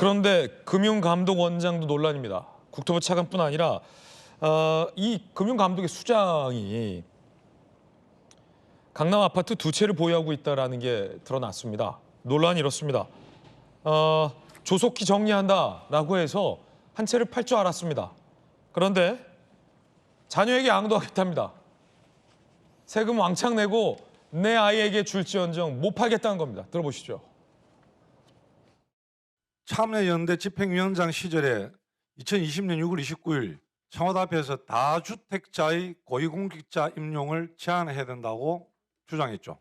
그런데 금융감독원장도 논란입니다. 국토부 차관뿐 아니라 이 금융감독의 수장이 강남 아파트 두 채를 보유하고 있다는 게 드러났습니다. 논란이 이렇습니다. 조속히 정리한다라고 해서 한 채를 팔 줄 알았습니다. 그런데 자녀에게 양도하겠답니다. 세금 왕창 내고 내 아이에게 줄지언정 못 팔겠다는 겁니다. 들어보시죠. 참여연대 집행위원장 시절에 2020년 6월 29일 청와대 앞에서 다주택자의 고위공직자 임용을 제한해야 된다고 주장했죠.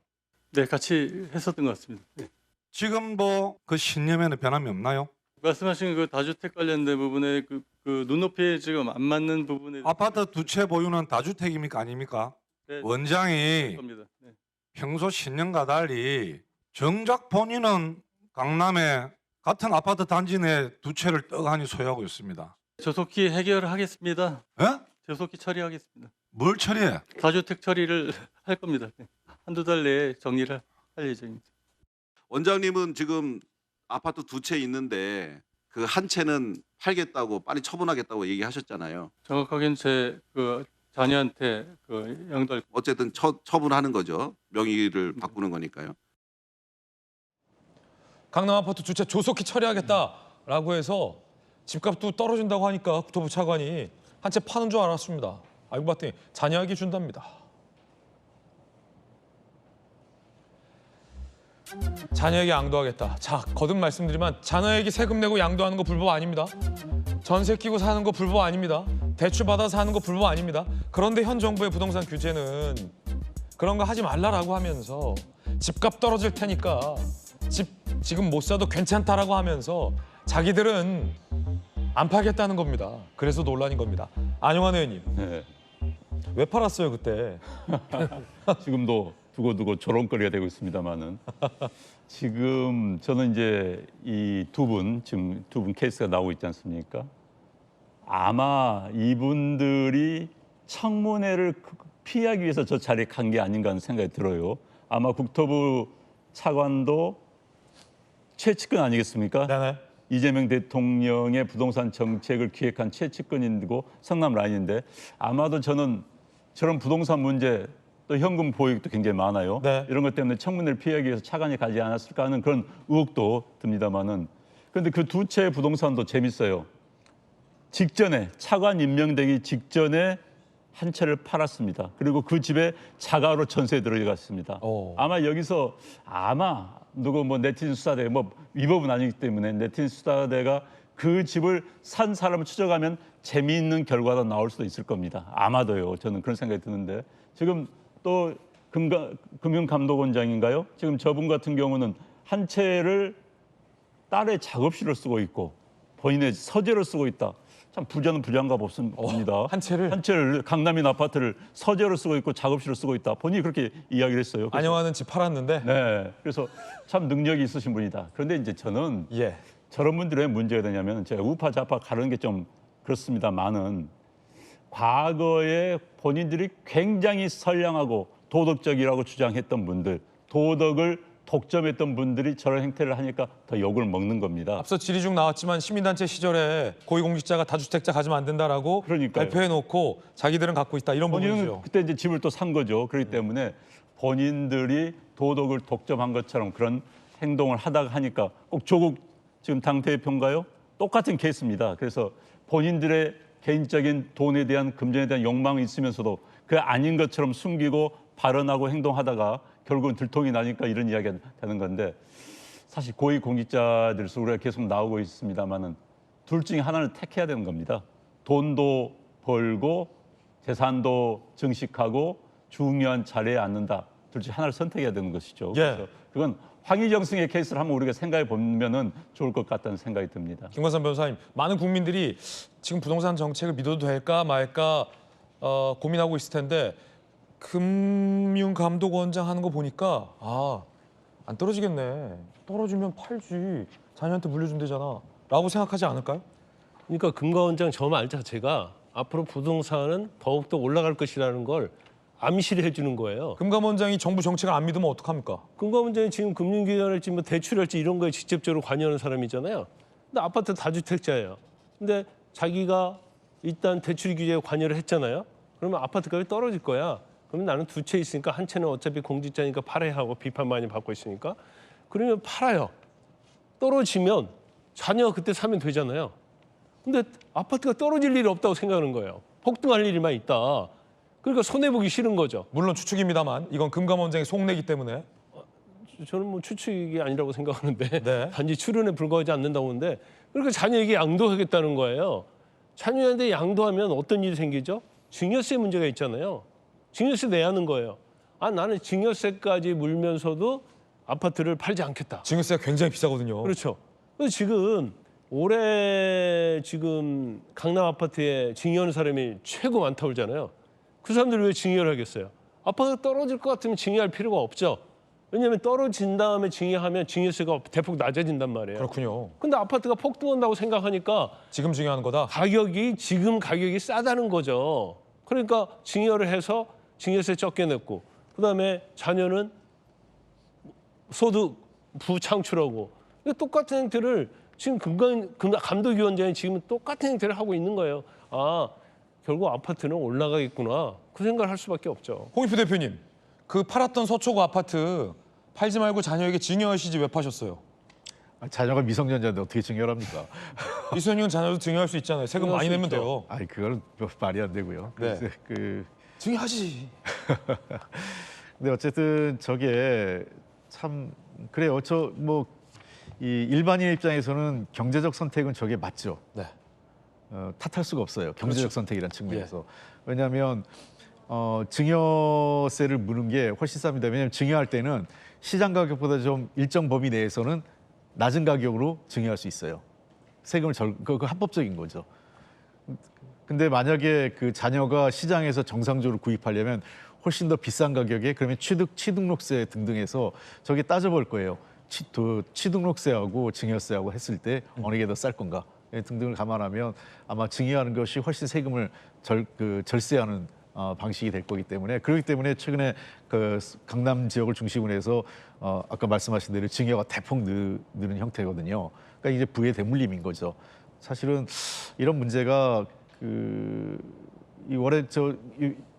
네, 같이 했었던 것 같습니다. 네. 지금도 그 신념에는 변함이 없나요? 말씀하신 그 다주택 관련된 부분에 그 눈높이에 지금 안 맞는 부분에 아파트 두 채 보유는 다주택입니까 아닙니까? 네, 원장이 겁니다. 네. 평소 신념과 달리 정작 본인은 강남에 같은 아파트 단지 내 두 채를 떡하니 소유하고 있습니다. 조속히 해결하겠습니다. 예? 조속히 처리하겠습니다. 뭘 처리해? 다주택 처리를 할 겁니다. 네. 한두 달 내에 정리를 할 예정입니다. 원장님은 지금 아파트 두 채 있는데 그 한 채는 팔겠다고 빨리 처분하겠다고 얘기하셨잖아요. 정확하게는 제 그 자녀한테 그 양도할 어쨌든 처분하는 거죠. 명의를 바꾸는 거니까요. 강남 아파트 두 채 조속히 처리하겠다라고 해서 집값도 떨어진다고 하니까 국토부 차관이 한 채 파는 줄 알았습니다. 알고 봤더니 자녀에게 준답니다. 자녀에게 양도하겠다. 자, 거듭 말씀드리면 자녀에게 세금 내고 양도하는 거 불법 아닙니다. 전세 끼고 사는 거 불법 아닙니다. 대출 받아서 사는 거 불법 아닙니다. 그런데 현 정부의 부동산 규제는 그런 거 하지 말라라고 하면서 집값 떨어질 테니까 지금 못 사도 괜찮다라고 하면서 자기들은 안 팔겠다는 겁니다. 그래서 논란인 겁니다. 안용환 의원님, 네. 왜 팔았어요 그때? 지금도 두고두고 조롱거리가 되고 있습니다만은 지금 저는 이제 이 지금 두 분 케이스가 나오고 있지 않습니까? 아마 이분들이 청문회를 피하기 위해서 저 자리에 간 게 아닌가 하는 생각이 들어요. 아마 국토부 차관도 최측근 아니겠습니까? 네네. 이재명 대통령의 부동산 정책을 기획한 최측근이고 성남 라인인데 아마도 저는 저런 부동산 문제 또 현금 보유액도 굉장히 많아요. 네. 이런 것 때문에 청문회를 피하기 위해서 차관이 가지 않았을까 하는 그런 의혹도 듭니다만은 그런데 그 두 채 부동산도 재밌어요. 직전에 차관 임명되기 직전에 한 채를 팔았습니다. 그리고 그 집에 자가로 전세에 들어갔습니다. 아마 여기서 누구 네티즌 수사대 위법은 아니기 때문에 네티즌 수사대가 그 집을 산 사람을 추적하면 재미있는 결과가 나올 수도 있을 겁니다. 아마도요. 저는 그런 생각이 드는데 지금 또 금융감독원장인가요? 지금 저분 같은 경우는 한 채를 딸의 작업실을 쓰고 있고 본인의 서재를 쓰고 있다. 참 부자는 부자인가 봅니다. 한 채를 강남인 아파트를 서재로 쓰고 있고 작업실을 쓰고 있다. 본인이 그렇게 이야기를 했어요. 안용환은 집 팔았는데. 네, 그래서 참 능력이 있으신 분이다. 그런데 이제 저는 예. 저런 분들이 왜 문제가 되냐면 제가 우파 좌파 가르는 게 좀 그렇습니다만은 과거에 본인들이 굉장히 선량하고 도덕적이라고 주장했던 분들, 도덕을 독점했던 분들이 저런 행태를 하니까 더 욕을 먹는 겁니다. 앞서 질의 중 나왔지만 시민단체 시절에 고위공직자가 다주택자 가지면 안 된다라고 그러니까요. 발표해놓고 자기들은 갖고 있다 이런 본인은 부분이죠. 그때 이제 집을 또 산 거죠. 그렇기 때문에 본인들이 도덕을 독점한 것처럼 그런 행동을 하니까 꼭 조국 지금 당대표인가요? 똑같은 케이스입니다. 그래서 본인들의 개인적인 돈에 대한 금전에 대한 욕망이 있으면서도 그 아닌 것처럼 숨기고 발언하고 행동하다가 결국은 들통이 나니까 이런 이야기가 되는 건데 사실 고위공직자들에서 우리가 계속 나오고 있습니다만은 둘 중에 하나를 택해야 되는 겁니다. 돈도 벌고 재산도 증식하고 중요한 자리에 앉는다. 둘 중에 하나를 선택해야 되는 것이죠. 예. 그래서 그건 황희정승의 케이스를 한번 우리가 생각해 보면은 좋을 것 같다는 생각이 듭니다. 김관삼 변호사님, 많은 국민들이 지금 부동산 정책을 믿어도 될까 말까 고민하고 있을 텐데 금융감독원장 하는 거 보니까 안 떨어지겠네. 떨어지면 팔지. 자녀한테 물려준대잖아. 라고 생각하지 않을까요? 그러니까 금감원장 저 말 자체가 앞으로 부동산은 더욱더 올라갈 것이라는 걸 암시를 해주는 거예요. 금감원장이 정부 정책을 안 믿으면 어떡합니까? 금감원장이 지금 금융기관을지 대출할지 이런 거에 직접적으로 관여하는 사람이잖아요. 근데 아파트 다주택자예요. 근데 자기가 일단 대출 규제에 관여를 했잖아요. 그러면 아파트 값이 떨어질 거야. 그러면 나는 두 채 있으니까 한 채는 어차피 공직자니까 팔아야 하고 비판 많이 받고 있으니까 그러면 팔아요. 떨어지면 자녀가 그때 사면 되잖아요. 근데 아파트가 떨어질 일이 없다고 생각하는 거예요. 폭등할 일만 있다. 그러니까 손해보기 싫은 거죠. 물론 추측입니다만 이건 금감원장의 속내기 때문에. 저는 뭐 추측이 아니라고 생각하는데 네. 단지 추론에 불과하지 않는다고 하는데 그러니까 자녀에게 양도하겠다는 거예요. 자녀한테 양도하면 어떤 일이 생기죠? 증여세 문제가 있잖아요. 증여세 내야 하는 거예요. 아, 나는 증여세까지 물면서도 아파트를 팔지 않겠다. 증여세가 굉장히 비싸거든요. 그렇죠. 그래서 지금 올해 지금 강남 아파트에 증여하는 사람이 최고 많다고 그러잖아요. 그 사람들이 왜 증여를 하겠어요? 아파트가 떨어질 것 같으면 증여할 필요가 없죠. 왜냐하면 떨어진 다음에 증여하면 증여세가 대폭 낮아진단 말이에요. 그렇군요. 근데 아파트가 폭등한다고 생각하니까 지금 증여하는 거다. 지금 가격이 싸다는 거죠. 그러니까 증여를 해서 증여세 적게 냈고 그다음에 자녀는 소득 부창출하고 이거 똑같은 행태를 지금 감독위원장이 지금 똑같은 행태를 하고 있는 거예요. 아, 결국 아파트는 올라가겠구나. 그 생각을 할 수밖에 없죠. 홍익표 대표님, 그 팔았던 서초구 아파트 팔지 말고 자녀에게 증여하시지 왜 파셨어요? 자녀가 미성년자인데 어떻게 증여합니까? 미소년 자녀도 증여할 수 있잖아요. 세금 증여할 많이 수 내면 있죠. 돼요. 아니 그거는 말이 안 되고요. 네. 그래서 증여하지. 근데 어쨌든 저게 참 그래요. 저 뭐 이 일반인 입장에서는 경제적 선택은 저게 맞죠. 네. 탓할 수가 없어요. 경제적 그렇죠. 선택이라는 측면에서. 왜냐하면 증여세를 무는 게 훨씬 쌉니다. 왜냐하면 증여할 때는 시장 가격보다 좀 일정 범위 내에서는 낮은 가격으로 증여할 수 있어요. 세금을 그거 합법적인 거죠. 근데 만약에 그 자녀가 시장에서 정상적으로 구입하려면 훨씬 더 비싼 가격에 그러면 취등록세 등등해서 저게 따져볼 거예요. 취등록세하고 증여세하고 했을 때 어느 게 더 쌀 건가 등등을 감안하면 아마 증여하는 것이 훨씬 세금을 절세하는 방식이 될 거기 때문에 그렇기 때문에 최근에 그 강남 지역을 중심으로 해서 아까 말씀하신 대로 증여가 대폭 느는 형태거든요. 그러니까 이제 부의 대물림인 거죠. 사실은 이런 문제가 이 월에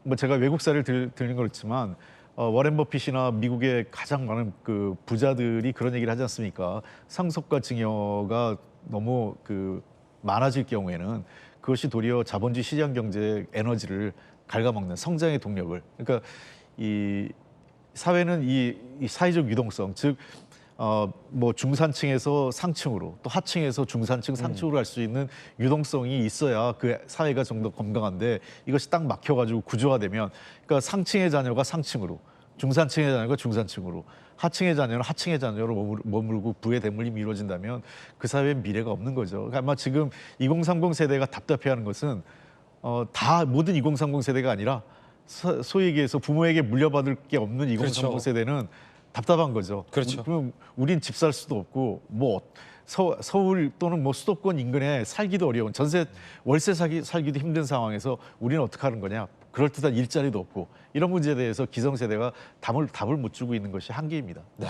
뭐 제가 외국사를 들는 그렇지만 워렌 버핏이나 미국의 가장 많은 그 부자들이 그런 얘기를 하지 않습니까? 상속과 증여가 너무 많아질 경우에는 그것이 도리어 자본주의 시장 경제의 에너지를 갉아먹는 성장의 동력을. 그러니까 이 사회는 이 사회적 유동성, 즉 뭐 중산층에서 상층으로 또 하층에서 중산층 상층으로 갈 수 있는 유동성이 있어야 그 사회가 좀 더 건강한데 이것이 딱 막혀가지고 구조화되면 그러니까 상층의 자녀가 상층으로 중산층의 자녀가 중산층으로 하층의 자녀는 하층의 자녀로 머물고 부의 대물림이 이루어진다면 그 사회엔 미래가 없는 거죠. 그러니까 아마 지금 2030 세대가 답답해하는 것은 다 모든 2030 세대가 아니라 소위 얘기해서 부모에게 물려받을 게 없는 2030 그렇죠. 세대는 답답한 거죠. 그렇죠. 그럼 우린 집 살 수도 없고 뭐 서울 또는 뭐 수도권 인근에 살기도 어려운 월세 살기도 힘든 상황에서 우리는 어떻게 하는 거냐? 그럴듯한 일자리도 없고 이런 문제에 대해서 기성세대가 답을 못 주고 있는 것이 한계입니다. 네.